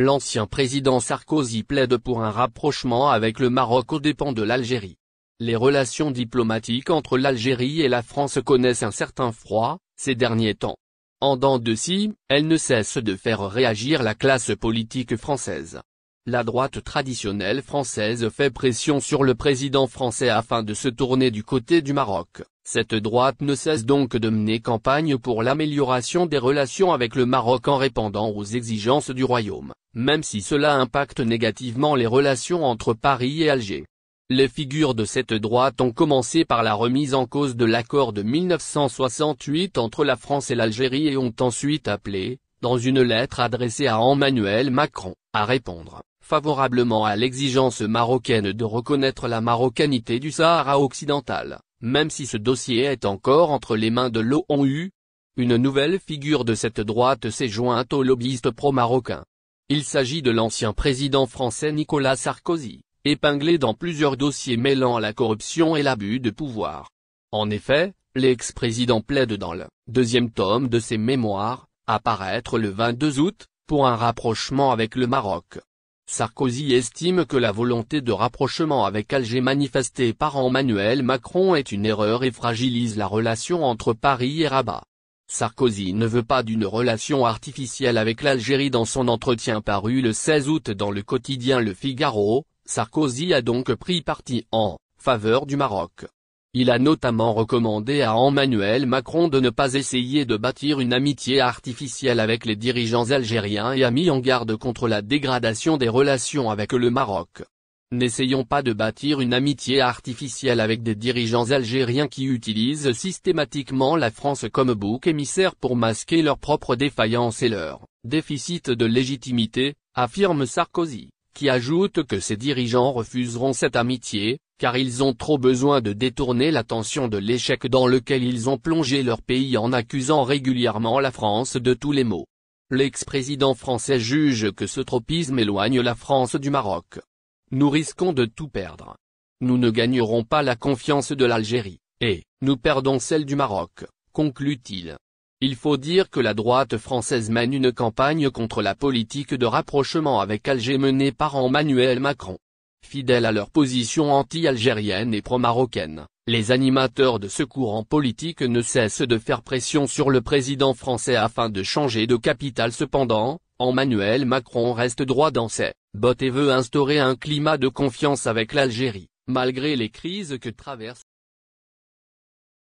L'ancien président Sarkozy plaide pour un rapprochement avec le Maroc aux dépens de l'Algérie. Les relations diplomatiques entre l'Algérie et la France connaissent un certain froid, ces derniers temps. En dents de scie, elles ne cessent de faire réagir la classe politique française. La droite traditionnelle française fait pression sur le président français afin de se tourner du côté du Maroc. Cette droite ne cesse donc de mener campagne pour l'amélioration des relations avec le Maroc en répondant aux exigences du royaume, même si cela impacte négativement les relations entre Paris et Alger. Les figures de cette droite ont commencé par la remise en cause de l'accord de 1968 entre la France et l'Algérie et ont ensuite appelé, dans une lettre adressée à Emmanuel Macron, à répondre favorablement à l'exigence marocaine de reconnaître la marocanité du Sahara occidental, même si ce dossier est encore entre les mains de l'ONU. Une nouvelle figure de cette droite s'est jointe aux lobbyistes pro-marocains. Il s'agit de l'ancien président français Nicolas Sarkozy, épinglé dans plusieurs dossiers mêlant la corruption et l'abus de pouvoir. En effet, l'ex-président plaide dans le deuxième tome de ses mémoires, à paraître le 22 août, pour un rapprochement avec le Maroc. Sarkozy estime que la volonté de rapprochement avec Alger manifestée par Emmanuel Macron est une erreur et fragilise la relation entre Paris et Rabat. Sarkozy ne veut pas d'une relation artificielle avec l'Algérie. Dans son entretien paru le 16 août dans le quotidien Le Figaro, Sarkozy a donc pris parti en faveur du Maroc. Il a notamment recommandé à Emmanuel Macron de ne pas essayer de bâtir une amitié artificielle avec les dirigeants algériens et a mis en garde contre la dégradation des relations avec le Maroc. N'essayons pas de bâtir une amitié artificielle avec des dirigeants algériens qui utilisent systématiquement la France comme bouc émissaire pour masquer leurs propres défaillances et leur déficit de légitimité, affirme Sarkozy, qui ajoute que ces dirigeants refuseront cette amitié, car ils ont trop besoin de détourner l'attention de l'échec dans lequel ils ont plongé leur pays en accusant régulièrement la France de tous les maux. L'ex-président français juge que ce tropisme éloigne la France du Maroc. Nous risquons de tout perdre. Nous ne gagnerons pas la confiance de l'Algérie, et nous perdons celle du Maroc, conclut-il. Il faut dire que la droite française mène une campagne contre la politique de rapprochement avec Alger menée par Emmanuel Macron. Fidèles à leur position anti-algérienne et pro-marocaine, les animateurs de ce courant politique ne cessent de faire pression sur le président français afin de changer de capitale. Cependant, Emmanuel Macron reste droit dans ses bottes et veut instaurer un climat de confiance avec l'Algérie, malgré les crises que traverse